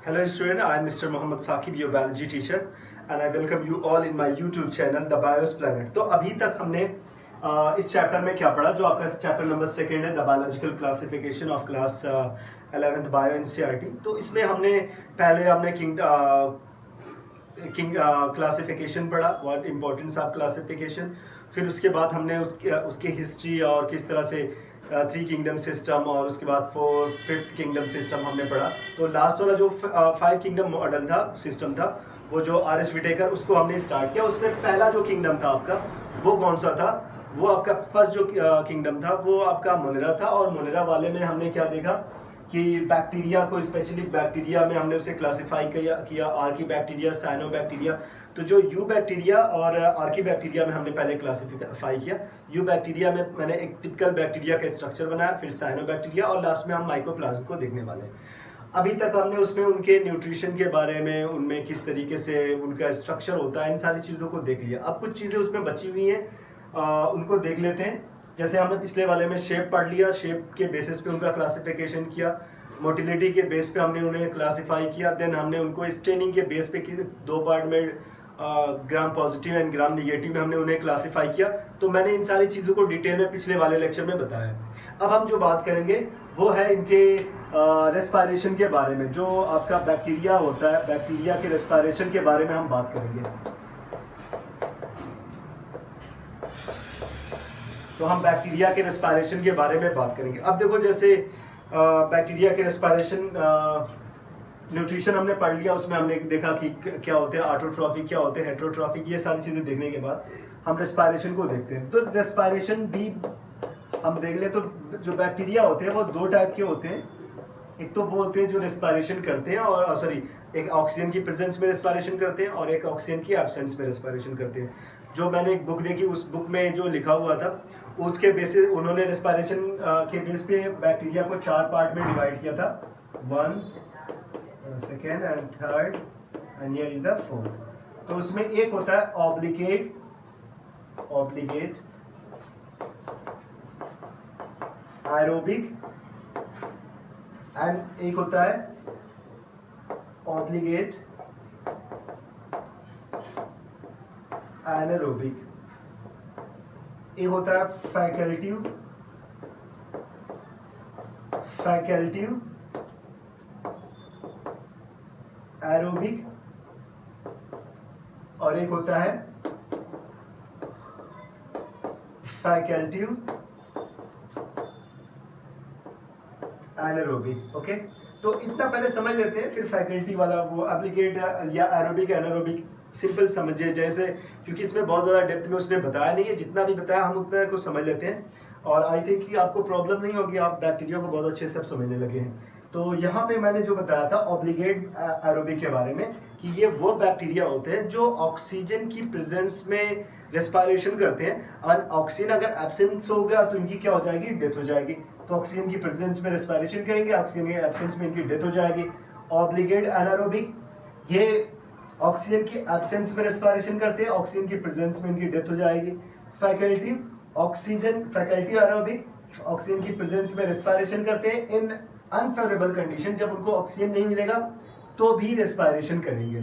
Hello student, I am Mr. Mohammad Saqib, your biology teacher, and I welcome you all in my YouTube channel, The Bios Planet. तो अभी तक हमने इस chapter में क्या पढ़ा, जो आपका चैप्टर नंबर 2 है, the biological classification of class 11th bio NCERT. तो इसमें हमने किंग क्लासिफिकेशन पढ़ा, व्हाट इम्पोर्टेंस ऑफ क्लासिफिकेशन। फिर उसके बाद हमने उसकी हिस्ट्री और किस तरह से 3 किंगडम सिस्टम और उसके बाद 5th किंगडम सिस्टम हमने पढ़ा। तो लास्ट वाला जो 5 किंगडम मॉडल था, सिस्टम था, वो जो आर.एस. विटेकर, उसको हमने स्टार्ट किया। उसमें पहला जो किंगडम था आपका, वो कौन सा था? वो आपका फर्स्ट जो किंगडम था वो आपका मोनेरा था। और मोनेरा वाले में हमने क्या देखा कि बैक्टीरिया को, स्पेशली बैक्टीरिया में हमने उसे क्लासिफाई किया आर्की बैक्टीरिया, साइनो बैक्टीरिया। तो जो यू बैक्टीरिया और आर्की बैक्टीरिया में हमने पहले क्लासिफाई किया। यू बैक्टीरिया में मैंने एक टिपिकल बैक्टीरिया का स्ट्रक्चर बनाया, फिर साइनो बैक्टीरिया, और लास्ट में हम माइकोप्लाज्म को देखने वाले हैं। अभी तक हमने उसमें उनके न्यूट्रिशन के बारे में, उनमें किस तरीके से उनका स्ट्रक्चर होता है, इन सारी चीज़ों को देख लिया। अब कुछ चीज़ें उसमें बची हुई हैं, उनको देख लेते हैं। जैसे हमने पिछले वाले में शेप पढ़ लिया, शेप के बेसिस पे उनका क्लासिफिकेशन किया, मोटिलिटी के बेस पे हमने उन्हें क्लासिफाई किया। देन हमने उनको स्टेनिंग के बेस पे 2 पार्ट में, gram positive and gram negative में हमने उन्हें क्लासिफाई किया। तो मैंने इन सारी चीज़ों को डिटेल में पिछले वाले लेक्चर में बताया। अब हम जो बात करेंगे वो है इनके रेस्पायरेशन के बारे में। जो आपका बैक्टीरिया होता है, बैक्टीरिया के रेस्पायरेशन के बारे में हम बात करेंगे। तो हम बैक्टीरिया के रेस्पायरेशन के बारे में बात करेंगे। अब देखो, जैसे बैक्टीरिया के रेस्पायरेशन, न्यूट्रिशन हमने पढ़ लिया, उसमें हमने देखा कि क्या होते हैं ऑटोट्रॉफिक, क्या होते हैं हेटेरोट्रॉफिक। ये सारी चीज़ें देखने के बाद हम रेस्पायरेशन को देखते हैं। तो रेस्पायरेशन भी हम देख ले तो जो बैक्टीरिया होते हैं वो 2 टाइप के होते हैं। एक तो वो होते हैं जो रेस्पायरेशन करते हैं, और सॉरी, एक ऑक्सीजन की प्रेजेंस में रेस्पायरेशन करते हैं और एक ऑक्सीजन की एब्सेंस में रेस्पायरेशन करते हैं। जो मैंने एक बुक देखी, उस बुक में जो लिखा हुआ था, उसके बेसिस उन्होंने रेस्पायरेशन के बेस पे बैक्टीरिया को 4 पार्ट में डिवाइड किया था, 1, 2nd and 3rd, and here is the 4th। तो उसमें एक होता है ऑब्लिगेट एरोबिक, एंड एक होता है ऑब्लिगेट एनारोबिक। एक होता है फैकल्टिव एरोबिक, और एक होता है फैकल्टिव एनारोबिक। ओके, तो इतना पहले समझ लेते हैं, फिर फैकल्टी वाला वो एप्लीकेट या एरोबिक एनारोबिक सिंपल समझिए, जैसे, क्योंकि इसमें बहुत ज़्यादा डेप्थ में उसने बताया नहीं है। जितना भी बताया हम उतना कुछ समझ लेते हैं, और आई थिंक कि आपको प्रॉब्लम नहीं होगी, आप बैक्टीरिया को बहुत अच्छे से समझने लगे हैं। तो यहाँ पे मैंने जो बताया था ऑब्लिगेट एरोबिक के बारे में, कि ये वो बैक्टीरिया होते हैं जो ऑक्सीजन की प्रेजेंस में रेस्पायरेशन करते हैं। और ऑक्सीजन अगर एब्सेंस हो गया तो इनकी क्या हो जाएगी, डेथ हो जाएगी। तो ऑक्सीजन की प्रेजेंस में रेस्पायरेशन करेंगे, ऑक्सीजन के एब्सेंस में इनकी डेथ हो जाएगी। ऑब्लिगेट एनारोबिक, ये ऑक्सीजन की एब्सेंस में रेस्पायरेशन करते हैं, ऑक्सीजन की प्रेजेंस में इनकी डेथ हो जाएगी। फैकल्टी एरोबिक, ऑक्सीजन की प्रेजेंस में रेस्पायरेशन करते हैं, इन अनफेवरेबल कंडीशन, जब उनको ऑक्सीजन नहीं मिलेगा तो भी रेस्पायरेशन करेंगे।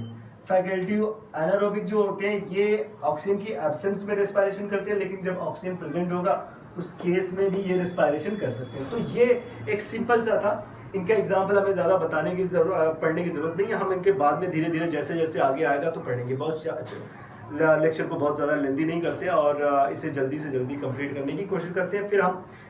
फैकल्टी एनारोबिक जो होते हैं, ये ऑक्सीजन की एब्सेंस में रेस्पायरेशन करते हैं, लेकिन जब ऑक्सीजन प्रेजेंट होगा उस केस में भी ये रेस्पायरेशन कर सकते हैं। तो ये एक सिंपल सा था। इनका एग्जाम्पल हमें ज़्यादा बताने की पढ़ने की ज़रूरत नहीं है, हम इनके बाद में धीरे धीरे जैसे जैसे आगे आएगा तो पढ़ेंगे। बहुत लेक्चर को बहुत ज़्यादा लेंदी नहीं करते, और इसे जल्दी से जल्दी कंप्लीट करने की कोशिश करते हैं। फिर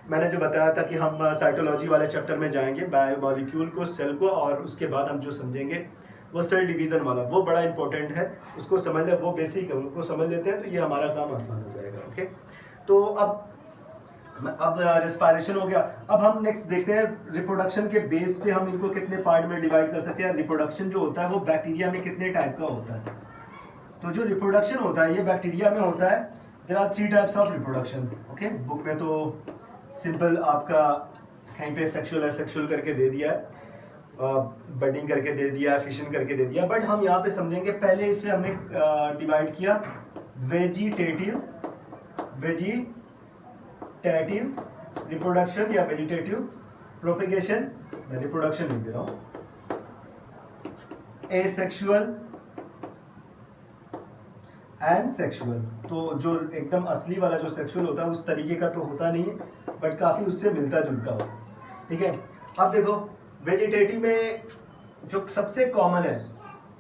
मैंने जो बताया था कि हम साइटोलॉजी वाले चैप्टर में जाएंगे, बायोमॉलिक्यूल को, सेल को, और उसके बाद हम जो समझेंगे वो सेल डिवीज़न वाला, वो बड़ा इंपॉर्टेंट है, उसको समझ ले, वो बेसिक है, उनको समझ लेते हैं तो ये हमारा काम आसान हो जाएगा। ओके, तो अब रेस्पायरेशन हो गया। अब हम नेक्स्ट देखते हैं रिप्रोडक्शन के बेस पे हम इनको कितने पार्ट में डिवाइड कर सकते हैं। रिप्रोडक्शन जो होता है वो बैक्टीरिया में कितने टाइप का होता है। तो जो रिप्रोडक्शन होता है ये बैक्टीरिया में होता है। There are 3 types of reproduction. Okay, book में तो सिंपल आपका कहीं पे सेक्सुअल करके दे दिया है, बडिंग करके दे दिया है, फिशन करके दे दिया, बट हम यहाँ पे समझेंगे। पहले इसे हमने डिवाइड किया वेजिटेटिव रिप्रोडक्शन या वेजिटेटिव प्रोपेगेशन। मैं रिप्रोडक्शन लिख दे रहा हूँ, एसेक्सुअल एंड सेक्सुअल। तो जो एकदम असली वाला जो सेक्सुअल होता है उस तरीके का तो होता नहीं है, बट काफ़ी उससे मिलता जुलता हो। ठीक है, अब देखो वेजिटेटिव में जो सबसे कॉमन है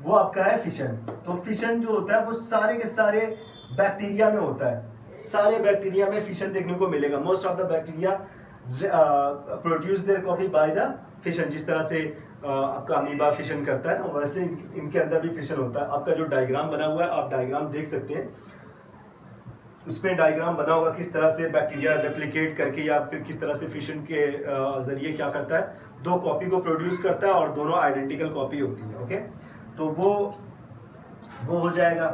वो आपका है फिशन। तो फिशन जो होता है वो सारे के सारे बैक्टीरिया में होता है, सारे बैक्टीरिया में फिशन देखने को मिलेगा। Most of the bacteria produce their copy by the fission. जिस तरह से आपका अमीबा फिशन करता है वैसे इनके अंदर भी फिशन होता है। आपका जो डायग्राम बना हुआ है आप डायग्राम देख सकते हैं, उसमें डायग्राम बना होगा किस तरह से बैक्टीरिया रेप्लिकेट करके या फिर किस तरह से फिशन के जरिए क्या करता है, दो कॉपी को प्रोड्यूस करता है और दोनों आइडेंटिकल कॉपी होती है। ओके, तो वो हो जाएगा।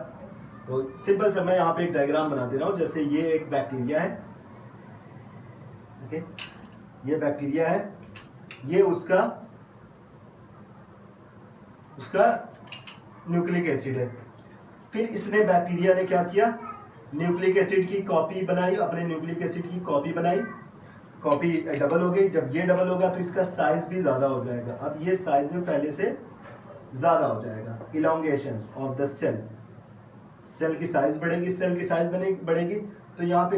तो सिंपल सा मैं यहाँ पे एक डायग्राम बना दे रहा हूँ। जैसे ये एक बैक्टीरिया है, ओके, ये बैक्टीरिया है, ये उसका न्यूक्लिक एसिड है। फिर इसने बैक्टीरिया ने क्या किया, न्यूक्लिक एसिड की कॉपी बनाई, अपने न्यूक्लिक एसिड की कॉपी बनाई, कॉपी डबल हो गई। जब ये डबल होगा तो इसका साइज भी ज़्यादा हो जाएगा। अब ये साइज में पहले से ज़्यादा हो जाएगा। Elongation of the cell, cell की साइज बढ़ेगी, सेल की साइज बढ़ेगी तो यहाँ पे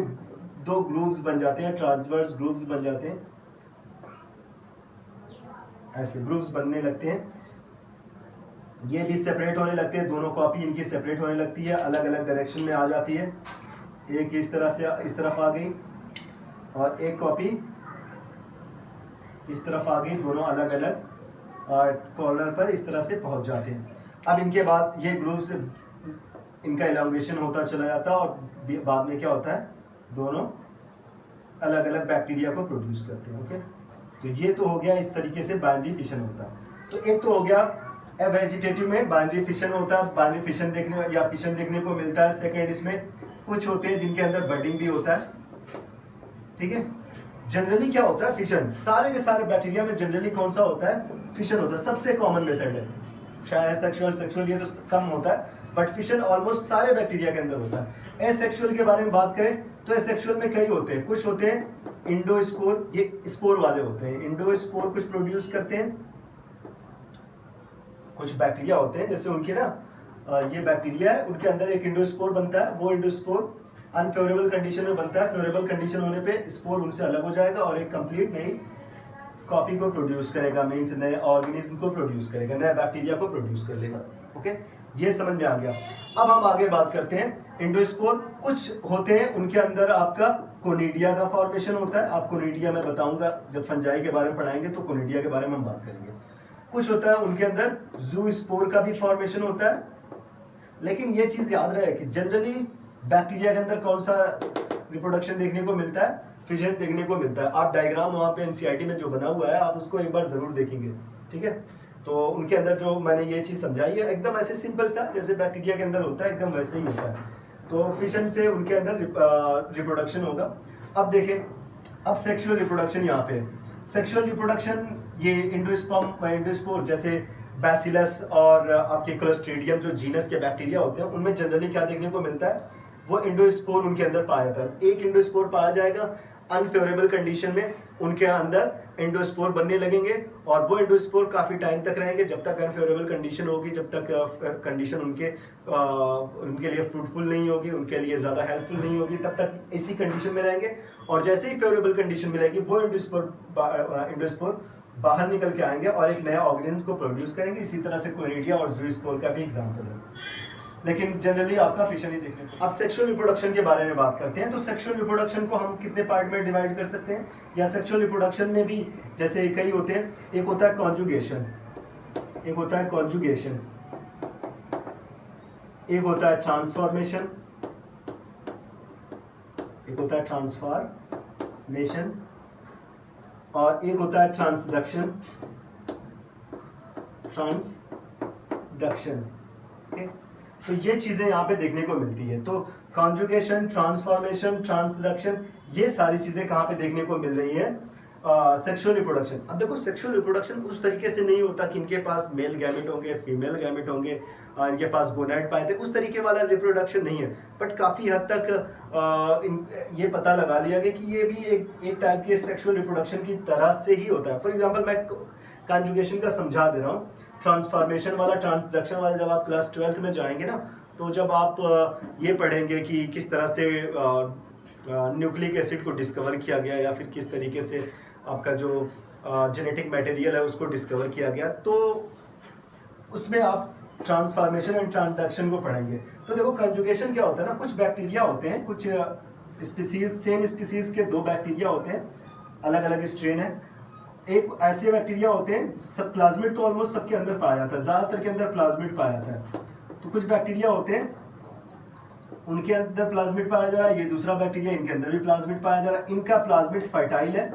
दो ग्रूव्स बन जाते हैं, ट्रांसवर्स ग्रूव्स बन जाते हैं, ऐसे ग्रूव्स बनने लगते हैं। ये भी सेपरेट होने लगते हैं, दोनों कॉपी इनकी सेपरेट होने लगती है, अलग अलग डायरेक्शन में आ जाती है। एक इस तरह से इस तरफ आ गई और एक कॉपी इस तरफ आ गई, दोनों अलग अलग कॉर्नर पर इस तरह से पहुंच जाते हैं। अब इनके बाद ये ग्रूव्स इनका इलांगेशन होता चला जाता है और बाद में क्या होता है, दोनों अलग अलग बैक्टीरिया को प्रोड्यूस करते हैं। ओके, तो ये तो हो गया, इस तरीके से बाइनरी फिशन होता है। तो एक तो हो गया वेजिटेटिव में बाइनरी फिशन होता है, बाइनरी फिशन देखने को मिलता है। सेकंड, इसमें कुछ होते हैं जिनके अंदर बडिंग भी होता है। ठीक है, जनरली क्या होता है, फिशन सारे के सारे बैक्टीरिया में जनरली कौन सा होता है, फिशन होता है। सबसे कॉमन मेथड है, शायद सेक्सुअल ये तो कम होता है, बट फिशन ऑलमोस्ट सारे बैक्टीरिया के अंदर होता है। एसेक्सुअल के बारे में बात करें तो एसेक्सुअल में कई होते हैं, कुछ होते हैं इंडोस्पोर, ये स्पोर वाले होते हैं। इंडोस्पोर कुछ प्रोड्यूस करते हैं, कुछ बैक्टीरिया होते हैं जैसे उनके ना ये बैक्टीरिया है, उनके अंदर एक इंडोस्पोर बनता है। वो इंडोस्पोर अनफेवरेबल कंडीशन में बनता है, फेवरेबल कंडीशन होने पे स्पोर उनसे अलग हो जाएगा और एक कंप्लीट नई कॉपी को प्रोड्यूस करेगा, मींस नए ऑर्गेनिज्म को प्रोड्यूस करेगा, नए बैक्टीरिया को प्रोड्यूस कर लेगा। ओके, ये समझ में आ गया। अब हम आगे बात करते हैं इंडोस्पोर। कुछ होते हैं उनके अंदर आपका कोनिडिया का फॉर्मेशन होता है। आप कोनिडिया में बताऊंगा, जब फंजाई के बारे में पढ़ाएंगे तो कोनिडिया के बारे में हम बात करेंगे। कुछ होता है उनके अंदर जूस्पोर का भी फॉर्मेशन होता है। लेकिन ये चीज याद रहे कि जनरली बैक्टीरिया के अंदर कौन सा रिप्रोडक्शन देखने को मिलता है, फिशन देखने को मिलता है। आप डायग्राम वहाँ पे एनसीईआरटी में जो बना हुआ है आप उसको एक बार जरूर देखेंगे। ठीक है, तो उनके अंदर जो मैंने ये चीज समझाई है एकदम ऐसे सिंपल सा, जैसे बैक्टीरिया के अंदर होता है एकदम वैसे ही होता है। तो फिशन से उनके अंदर रिप्रोडक्शन होगा। अब देखें, अब सेक्सुअल रिप्रोडक्शन यहाँ पे, सेक्सुअल रिप्रोडक्शन ये इंडोस्पोर जैसे बैसिलस और आपके क्लोस्ट्रीडियम जो जीनस के बैक्टीरिया होते हैं उनमें जनरली क्या देखने को मिलता है, वो इंडोस्पोर उनके अंदर पाया जाता है। एक इंडोस्पोर पाया जाएगा, अनफेवरेबल कंडीशन में उनके अंदर इंडोस्पोर बनने लगेंगे और वो इंडोस्पोर काफी टाइम तक रहेंगे, जब तक अनफेवरेबल कंडीशन होगी, जब तक कंडीशन उनके लिए फ्रूटफुल नहीं होगी, उनके लिए ज्यादा हेल्पफुल नहीं होगी, तब तक इसी कंडीशन में रहेंगे। और जैसे ही फेवरेबल कंडीशन मिलेगी वो इंडोस्पोर बाहर निकल के आएंगे और एक नया ऑर्गेनिज्म को प्रोड्यूस करेंगे। इसी तरह से कोनिडिया और जूस्पोर का भी एग्जांपल है, लेकिन जनरली आपका फिशन ही देखने को। अब सेक्सुअल रिप्रोडक्शन के बारे में बात करते हैं। तो सेक्सुअल रिप्रोडक्शन को हम कितने पार्ट में डिवाइड कर सकते हैं, या सेक्सुअल रिप्रोडक्शन में भी जैसे कई होते हैं, एक होता है कॉन्जुगेशन, एक होता है कॉन्जुगेशन, एक होता है ट्रांसफॉर्मेशन, एक होता है ट्रांसफॉर्मेशन और एक होता है ट्रांसडक्शन। ओके, तो ये चीजें यहाँ पे देखने को मिलती है। तो कॉन्जुगेशन, ट्रांसफॉर्मेशन, ट्रांसडक्शन, ये सारी चीजें कहाँ पे देखने को मिल रही है, सेक्सुअल रिप्रोडक्शन। अब देखो सेक्सुअल रिप्रोडक्शन उस तरीके से नहीं होता कि इनके पास मेल गैमेट होंगे, फीमेल गैमेट होंगे, इनके पास गोनाइड पाए थे, उस तरीके वाला रिप्रोडक्शन नहीं है। बट काफी हद तक ये पता लगा लिया गया कि ये भी एक टाइप के सेक्सुअल रिप्रोडक्शन की तरह से ही होता है। फॉर एग्जाम्पल मैं कॉन्जुगेशन का समझा दे रहा हूँ। ट्रांसफॉर्मेशन वाला, ट्रांसडक्शन वाला जब आप क्लास 12th में जाएंगे ना, तो जब आप ये पढ़ेंगे कि किस तरह से न्यूक्लिक एसिड को डिस्कवर किया गया या फिर किस तरीके से आपका जो जेनेटिक मटेरियल है उसको डिस्कवर किया गया, तो उसमें आप ट्रांसफॉर्मेशन एंड ट्रांसडक्शन को पढ़ेंगे। तो देखो कंजुगेशन क्या होता है ना, कुछ बैक्टीरिया होते हैं, कुछ स्पीसीज, सेम स्पीसीज के 2 बैक्टीरिया होते हैं, अलग अलग स्ट्रेन है। एक ऐसे बैक्टीरिया होते हैं, सब प्लाज्मिड तो ऑलमोस्ट सबके अंदर पाया जाता है, ज़्यादातर के अंदर प्लाज्मिड पाया जाता है। तो कुछ बैक्टीरिया होते हैं उनके अंदर प्लाज्मिड पाया जा रहा है, ये दूसरा बैक्टीरिया, इनके अंदर भी प्लाज्मिड पाया जा रहा है। इनका प्लाज्मिड फर्टाइल है,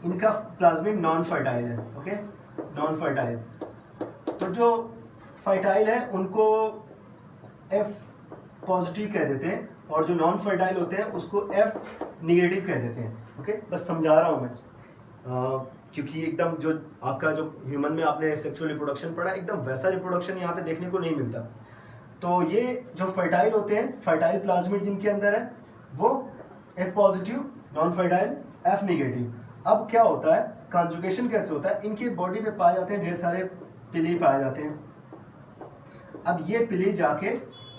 इनका प्लाज्मिड नॉन फर्टाइल है। Okay, non fertile. तो जो फर्टाइल है उनको F पॉजिटिव कह देते हैं, और जो नॉन फर्टाइल होते हैं उसको F निगेटिव कह देते हैं। ओके, बस समझा रहा हूँ मैं, क्योंकि एकदम जो आपका जो ह्यूमन में आपने सेक्सुअल रिप्रोडक्शन पढ़ा, एकदम वैसा रिप्रोडक्शन यहाँ पे देखने को नहीं मिलता। तो ये जो फर्टाइल होते हैं, फर्टाइल प्लाज्मिड जिनके अंदर है वो F positive, non fertile F negative. अब क्या होता है, कॉन्जुगेशन कैसे होता है, इनकी बॉडी पे पाए जाते हैं ढेर सारे पिली पाए जाते हैं। अब ये पिली जाके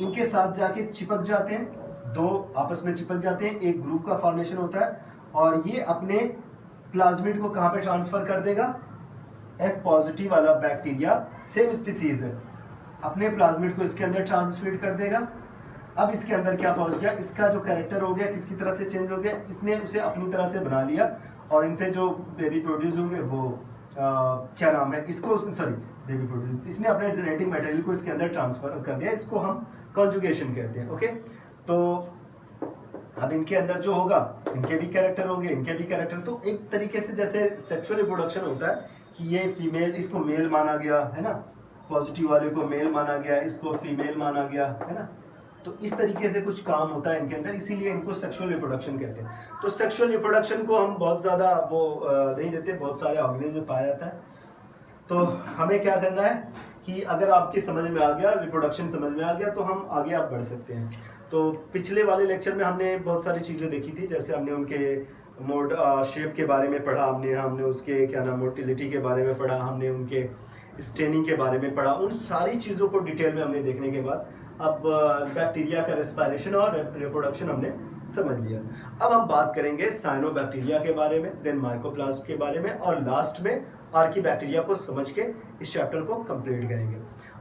इनके साथ जाके चिपक जाते हैं, 2 आपस में चिपक जाते हैं, एक ग्रुप का फॉर्मेशन होता है, और ये अपने प्लाज्मिड को कहाँ पे ट्रांसफर कर देगा, F पॉजिटिव वाला बैक्टीरिया, सेम स्पीसीज है, अपने प्लाज्मिड को इसके अंदर ट्रांसफर कर देगा। अब इसके अंदर क्या पहुंच गया, इसका जो कैरेक्टर हो गया किसकी तरह से चेंज हो गया, इसने उसे अपनी तरह से बना लिया, और इनसे जो बेबी प्रोड्यूस होंगे वो क्या नाम है इसको, सॉरी बेबी प्रोड्यूस, इसने अपने जेनेटिक मटेरियल को इसके अंदर ट्रांसफर कर दिया, इसको हम कॉन्जुगेशन कहते हैं। ओके, तो अब इनके अंदर जो होगा, इनके भी कैरेक्टर होंगे, इनके भी कैरेक्टर, तो एक तरीके से जैसे सेक्सुअल रिप्रोडक्शन होता है कि ये फीमेल, इसको मेल माना गया है ना, पॉजिटिव वाले को मेल माना गया, इसको फीमेल माना गया है ना, तो इस तरीके से कुछ काम होता है इनके अंदर, इसीलिए इनको सेक्सुअल रिप्रोडक्शन कहते हैं। तो सेक्सुअल रिप्रोडक्शन को हम बहुत ज़्यादा वो नहीं देते, बहुत सारे ऑर्गेनिज्म में पाया जाता है। तो हमें क्या करना है कि अगर आपकी समझ में आ गया, रिप्रोडक्शन समझ में आ गया, तो हम आगे आप बढ़ सकते हैं। तो पिछले वाले लेक्चर में हमने बहुत सारी चीज़ें देखी थी, जैसे हमने उनके शेप के बारे में पढ़ा, हमने उसके क्या नाम मोटिलिटी के बारे में पढ़ा, हमने उनके स्टेनिंग के बारे में पढ़ा। उन सारी चीज़ों को डिटेल में हमने देखने के बाद अब बैक्टीरिया का रेस्पिरेशन और रिप्रोडक्शन हमने समझ लिया। अब हम बात करेंगे साइनोबैक्टीरिया के बारे में, देन माइकोप्लाज्म के बारे में, और लास्ट में आर्कीबैक्टीरिया को समझ के इस चैप्टर को कंप्लीट करेंगे।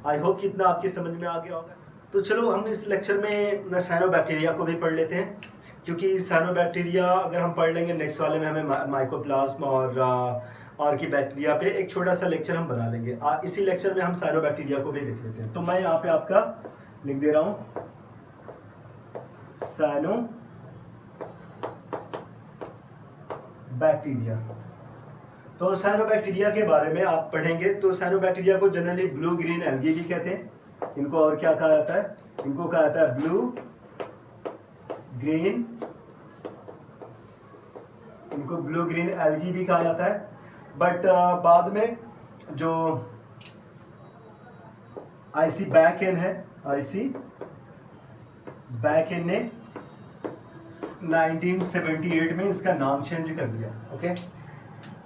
आई होप कि इतना आपकी समझ में आ गया होगा। तो चलो हम इस लेक्चर में साइनोबैक्टीरिया को भी पढ़ लेते हैं, क्योंकि साइनोबैक्टीरिया अगर हम पढ़ लेंगे, नेक्स्ट वाले में हमें माइकोप्लाज्म और आर्कीबैक्टीरिया पे एक छोटा सा लेक्चर हम बना लेंगे। इसी लेक्चर में हम साइनोबैक्टीरिया को भी देख लेते हैं। तो मैं यहाँ पे आपका लिख दे रहा हूँ साइनोबैक्टीरिया। तो साइनोबैक्टीरिया के बारे में आप पढ़ेंगे, तो साइनोबैक्टीरिया को जनरली ब्लू ग्रीन एल्गी भी कहते हैं। इनको और क्या कहा जाता है, इनको कहा जाता है ब्लू ग्रीन, इनको ब्लू ग्रीन एल्गी भी कहा जाता है। बट बाद में जो आईसी बैकएन है, आईसी बैकएन ने 1978 में इसका नाम चेंज कर दिया। ओके,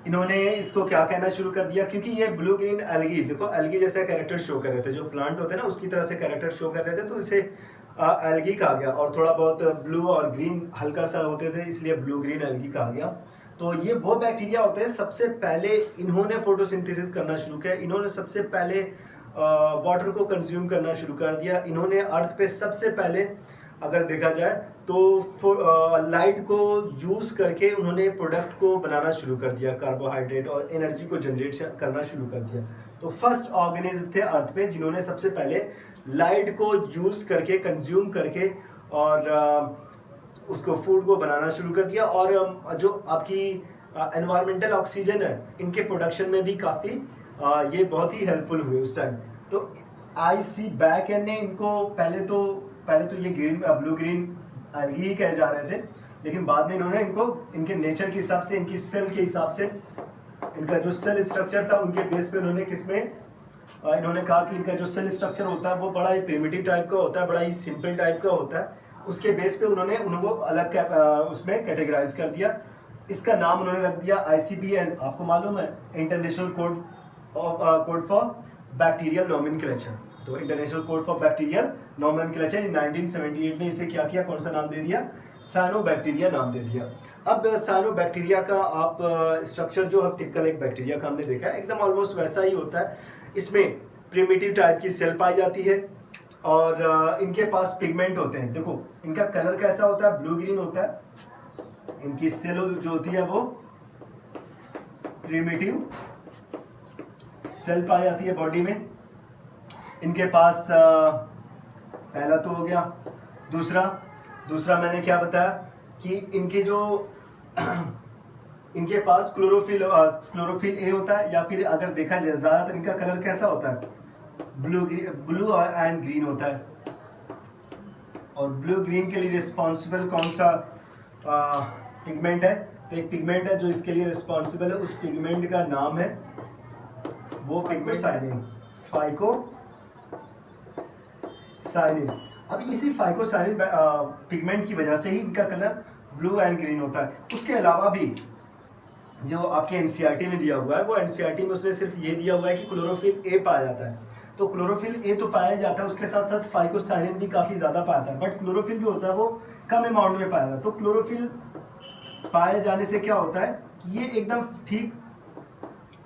इन्होंने इसको क्या कहना शुरू कर दिया, क्योंकि ये ब्लू ग्रीन एल्गी, देखो एल्गी जैसा कैरेक्टर शो कर रहे थे, जो प्लांट होते हैं ना उसकी तरह से कैरेक्टर शो कर रहे थे, तो इसे एल्गी कहा गया, और थोड़ा बहुत ब्लू और ग्रीन हल्का सा होते थे, इसलिए ब्लू ग्रीन एल्गी कहा गया। तो ये वो बैक्टीरिया होते हैं, सबसे पहले इन्होंने फोटोसिंथेसिस करना शुरू किया, इन्होंने सबसे पहले वाटर को कंज्यूम करना शुरू कर दिया, इन्होंने अर्थ पे सबसे पहले अगर देखा जाए तो लाइट को यूज़ करके उन्होंने प्रोडक्ट को बनाना शुरू कर दिया, कार्बोहाइड्रेट और एनर्जी को जनरेट करना शुरू कर दिया। तो फर्स्ट ऑर्गेनिज्म थे अर्थ पे जिन्होंने सबसे पहले लाइट को यूज़ करके, कंज्यूम करके और उसको फूड को बनाना शुरू कर दिया। और जो आपकी एनवायरमेंटल ऑक्सीजन है, इनके प्रोडक्शन में भी काफ़ी ये बहुत ही हेल्पफुल हुए उस टाइम। तो आईसी बैकएन ने इनको पहले तो ये ब्लू ग्रीन एल्गी ही कहे जा रहे थे, लेकिन बाद में इन्होंने इनको इनके नेचर के हिसाब से, इनकी सेल के हिसाब से, इनका जो सेल स्ट्रक्चर था उनके बेस पे इन्होंने कहा कि इनका जो सेल स्ट्रक्चर होता है वो बड़ा ही प्रिमिटिव टाइप का होता है, बड़ा ही सिंपल टाइप का होता है। उसके बेस पे उन्होंने उनको अलग उसमें कैटेगराइज कर दिया। इसका नाम उन्होंने रख दिया ICBN। आपको मालूम है international code code for bacterial nomenclature. तो international code for bacterial nomenclature in 1978 ने इसे क्या किया, कौन सा नाम दे दिया, साइनोबैक्टीरिया नाम दे दिया। अब साइनोबैक्टीरिया का आप स्ट्रक्चर जो हम टिपिकल एक बैक्टीरिया का हमने देखा है एकदम ऑलमोस्ट वैसा ही होता है। इसमें प्रिमिटिव टाइप की सेल पाई जाती है और इनके पास पिगमेंट होते हैं। देखो इनका कलर कैसा होता है, ब्लू ग्रीन होता है। इनकी सेल जो होती है वो प्रिमिटिव सेल पाई जाती है बॉडी में। इनके पास पहला तो हो गया। दूसरा मैंने क्या बताया कि इनके जो इनके पास क्लोरोफिल ए होता है, या फिर अगर देखा जाए ज्यादातर इनका कलर कैसा होता है, ब्लू एंड ग्रीन होता है। और ब्लू ग्रीन के लिए रिस्पॉन्सिबल कौन सा पिगमेंट है, तो एक पिगमेंट है जो इसके लिए रिस्पॉन्सिबल है, उस पिगमेंट का नाम है वो फाइकोसाइनिन। फाइकोसाइनिन। अब इसी फाइकोसाइनिन पिगमेंट की वजह से ही इनका कलर ब्लू एंड ग्रीन होता है। उसके अलावा भी जो आपके एनसीईआरटी में दिया हुआ है, वो एनसीईआरटी में उसने सिर्फ ये दिया हुआ है कि क्लोरोफिल ए पाया जाता है। तो क्लोरोफिल ए तो पाया जाता है, उसके साथ साथ फाइकोसाइनिन भी काफ़ी ज़्यादा पाया जाता है, बट क्लोरोफिल जो होता है वो कम अमाउंट में पाया जाता है। तो क्लोरोफिल पाए जाने से क्या होता है कि ये एकदम ठीक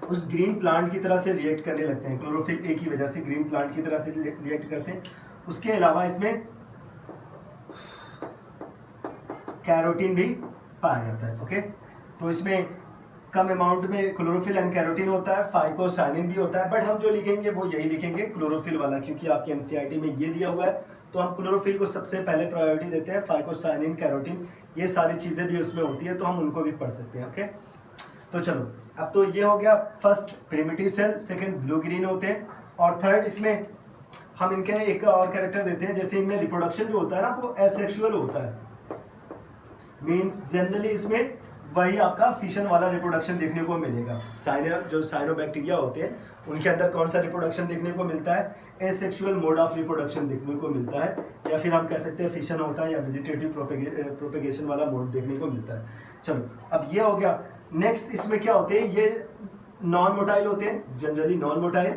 उस ग्रीन प्लांट की तरह से रिएक्ट करने लगते हैं। क्लोरोफिल ए की वजह से ग्रीन प्लांट की तरह से रिएक्ट करते हैं। उसके अलावा इसमें कैरोटीन भी पाया जाता है। ओके, तो इसमें कम अमाउंट में क्लोरोफिल एंड कैरोटीन होता है, फाइकोसाइनिन भी होता है, बट हम जो लिखेंगे वो यही लिखेंगे क्लोरोफिल वाला, क्योंकि आपके एनसीईआरटी में ये दिया हुआ है। तो हम क्लोरोफिल को सबसे पहले प्रायोरिटी देते हैं। फाइकोसाइनिन, कैरोटीन, ये सारी चीज़ें भी उसमें होती है, तो हम उनको भी पढ़ सकते हैं। ओके, तो चलो, अब तो ये हो गया first primitive cell, second blue green होते हैं, और थर्ड इसमें हम इनके एक और कैरेक्टर देते हैं। जैसे इनमें रिप्रोडक्शन जो होता है ना वो एसेक्सुअल होता है, मीन्स जनरली इसमें वही आपका फिशन वाला रिप्रोडक्शन देखने को मिलेगा। जो साइनोबैक्टीरिया होते हैं उनके अंदर कौन सा रिप्रोडक्शन देखने को मिलता है, एसेक्सुअल मोड ऑफ रिप्रोडक्शन देखने को मिलता है, या फिर हम कह सकते हैं फिशन होता है, या वेजिटेटिव प्रोपेगेशन वाला मोड देखने को मिलता है। चलो, अब ये हो गया। नेक्स्ट इसमें क्या होते हैं, ये नॉन मोटाइल होते हैं, जनरली नॉन मोटाइल।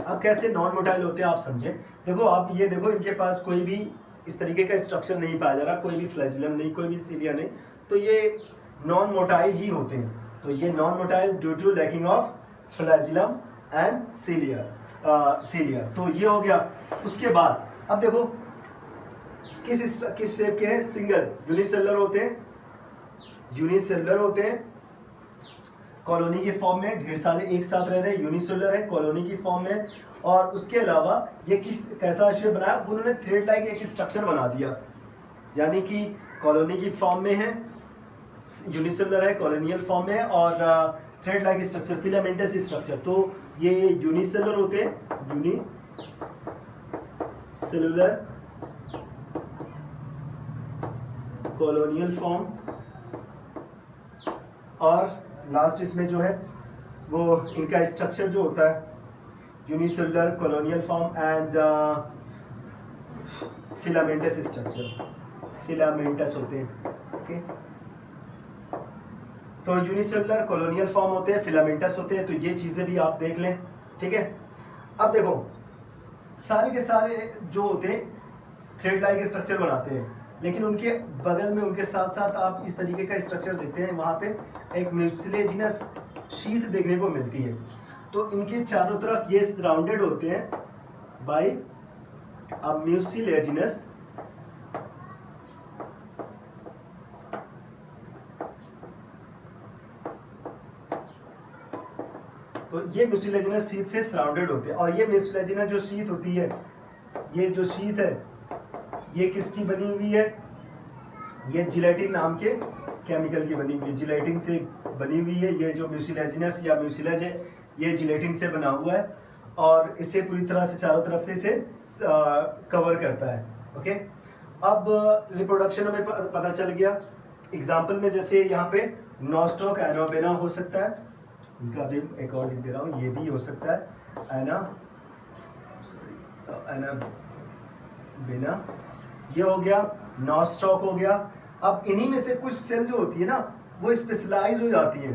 अब कैसे नॉन मोटाइल होते हैं आप समझे। देखो आप ये देखो, इनके पास कोई भी इस तरीके का स्ट्रक्चर नहीं पाया जा रहा, कोई भी फ्लैजिलम नहीं, कोई भी सीलिया नहीं, तो ये नॉन मोटाइल ही होते हैं। तो ये non motile due to lacking of flagellum and cilia. तो ये हो गया। उसके बाद अब देखो किस शेप के हैं, सिंगल यूनिसेलुलर होते हैं, कॉलोनी के फॉर्म में, ढेर सारे एक साथ रह रहे हैं, यूनिसेलुलर है, कॉलोनी की फॉर्म में। और उसके अलावा ये कैसा शेप बनाया, उन्होंने थ्रेड लाइक एक स्ट्रक्चर बना दिया, यानी कि कॉलोनी की फॉर्म में है, यूनिसेलुलर है, कॉलोनियल फॉर्म में, और thread like structure, filamentous structure. तो ये यूनिसेलुलर होते हैं, यूनिसेलुलर कॉलोनियल फॉर्म, और लास्ट इसमें जो है वो इनका स्ट्रक्चर जो होता है unicellular colonial form and filamentous structure, filamentous होते हैं। ओके, तो यूनिसेलुलर कॉलोनियल फॉर्म होते हैं, फिलामेंटस होते हैं। तो ये चीज़ें भी आप देख लें, ठीक है। अब देखो सारे के सारे जो होते हैं थ्रेड लाइक स्ट्रक्चर बनाते हैं, लेकिन उनके बगल में, उनके साथ साथ आप इस तरीके का स्ट्रक्चर देखते हैं, वहाँ पे एक म्यूसिलेजिनस शीथ देखने को मिलती है। तो इनके चारों तरफ ये सराउंडेड होते हैं बाय अ म्यूसिलेजिनस तो ये म्यूसिलेजिनस शीथ से सराउंडेड होते हैं। और ये म्यूसिलेजिनस जो शीथ होती है, ये जो शीथ है ये किसकी बनी हुई है, ये जिलेटिन नाम के केमिकल की बनी हुई है, जिलेटिन से बनी हुई है। ये जो म्यूसिलेजिनस या म्यूसिलेज है ये जिलेटिन से बना हुआ है, और इससे पूरी तरह से चारों तरफ से इसे कवर करता है। ओके, अब रिप्रोडक्शन हमें पता चल गया। एग्जाम्पल में जैसे यहाँ पे नॉस्टॉक एनोबेना हो सकता है, इनका भी एक और लिख दे रहा हूँ, ये भी हो सकता है एनाबेना, ये हो गया, नॉस्टॉक हो गया। अब इन्हीं में से कुछ सेल जो होती है ना वो स्पेशलाइज हो जाती है।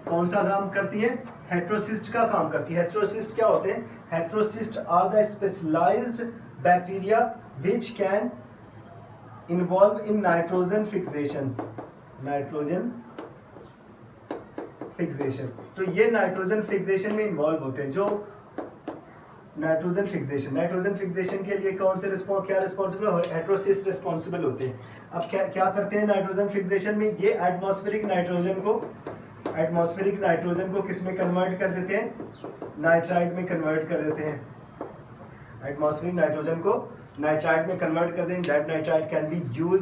कौन सा काम करती है? हेट्रोसिस्ट का काम करती है। हेट्रोसिस्ट क्या होते हैं? Heterocyst are the specialized bacteria which can involve in nitrogen fixation. Nitrogen fixation, तो ये नाइट्रोजन फिक्सेशन में इन्वॉल्व होते हैं। जो नाइट्रोजन फिक्सेशन के लिए कौन से क्या रिस्पॉन्सिबल? हेट्रोसिस्ट रिस्पॉन्सिबल होते हैं। अब क्या करते हैं नाइट्रोजन फिक्सेशन में? ये एटमॉस्फेरिक नाइट्रोजन को किस में कन्वर्ट कर देते हैं? नाइट्राइड में कन्वर्ट कर देते हैं। एटमॉस्फेरिक नाइट्रोजन को नाइट्राइड में कन्वर्ट कर देंगे। That nitride can be use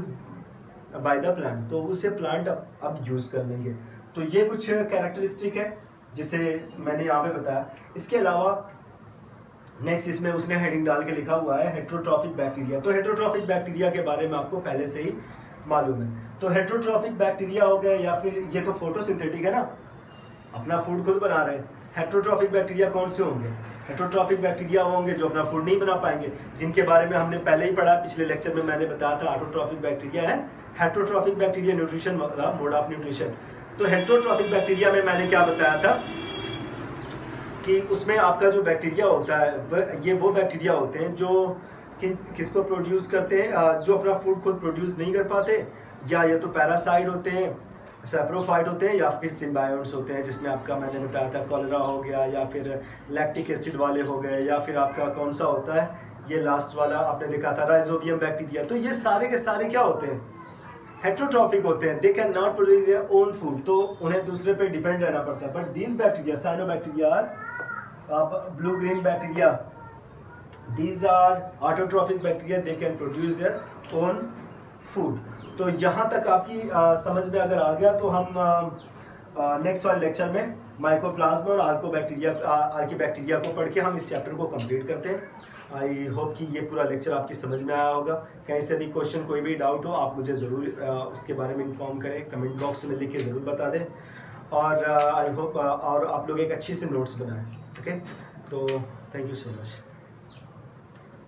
by the plant, तो उसे प्लांट अब यूज कर लेंगे। तो ये कुछ कैरेक्टरिस्टिक है जिसे मैंने यहाँ पे बताया। इसके अलावा नेक्स्ट इसमें उसने हेडिंग डाल के लिखा हुआ है हेट्रोट्रॉफिक बैक्टीरिया। तो हेट्रोट्रॉफिक बैक्टीरिया के बारे में आपको पहले से ही मालूम है। तो हेट्रोट्रॉफिक बैक्टीरिया हो गए, या फिर ये तो फोटोसिंथेटिक है ना, अपना फूड खुद बना रहे हैं। हेट्रोट्रॉफिक बैक्टीरिया कौन से होंगे? हेट्रोट्रॉफिक बैक्टीरिया होंगे जो अपना फूड नहीं बना पाएंगे, जिनके बारे में हमने पहले ही पढ़ा, पिछले लेक्चर में मैंने बताया था। ऑटोट्रॉफिक बैक्टीरिया है, हेट्रोट्रॉफिक बैक्टीरिया न्यूट्रिशन मतलब मोड ऑफ न्यूट्रिशन। तो हेट्रोट्रॉफिक बैक्टीरिया में मैंने क्या बताया था कि उसमें आपका जो बैक्टीरिया होता है ये वो बैक्टीरिया होते हैं जो किसको प्रोड्यूस करते हैं, जो अपना फूड खुद प्रोड्यूस नहीं कर पाते, या ये तो पैरासाइट होते हैं, सैप्रोफाइट होते हैं, या फिर सिम्बायोट्स होते हैं, जिसमें आपका मैंने बताया था कॉलरा हो गया, या फिर लैक्टिक एसिड वाले हो गए, या फिर आपका कौन सा होता है ये लास्ट वाला आपने देखा था राइजोबियम बैक्टीरिया। तो ये सारे के सारे क्या होते हैं? हेट्रोट्रॉफिक होते हैं। They can not produce their own food, तो उन्हें दूसरे पे डिपेंड रहना पड़ता है। But these bacteria, cyanobacteria, blue green bacteria, these are autotrophic bacteria, they can produce their own food. तो यहाँ तक आपकी समझ में अगर आ गया तो हम नेक्स्ट वाले लेक्चर में माइकोप्लाज्मा और आर्कीबैक्टीरिया को पढ़ के हम इस चैप्टर को कंप्लीट करते हैं। आई होप कि ये पूरा लेक्चर आपकी समझ में आया होगा। कहीं से भी क्वेश्चन कोई भी डाउट हो आप मुझे ज़रूर उसके बारे में इन्फॉर्म करें, कमेंट बॉक्स में लिख के ज़रूर बता दें। और आई होप और आप लोग एक अच्छी सी नोट्स बनाएं। ओके, तो थैंक यू सो मच।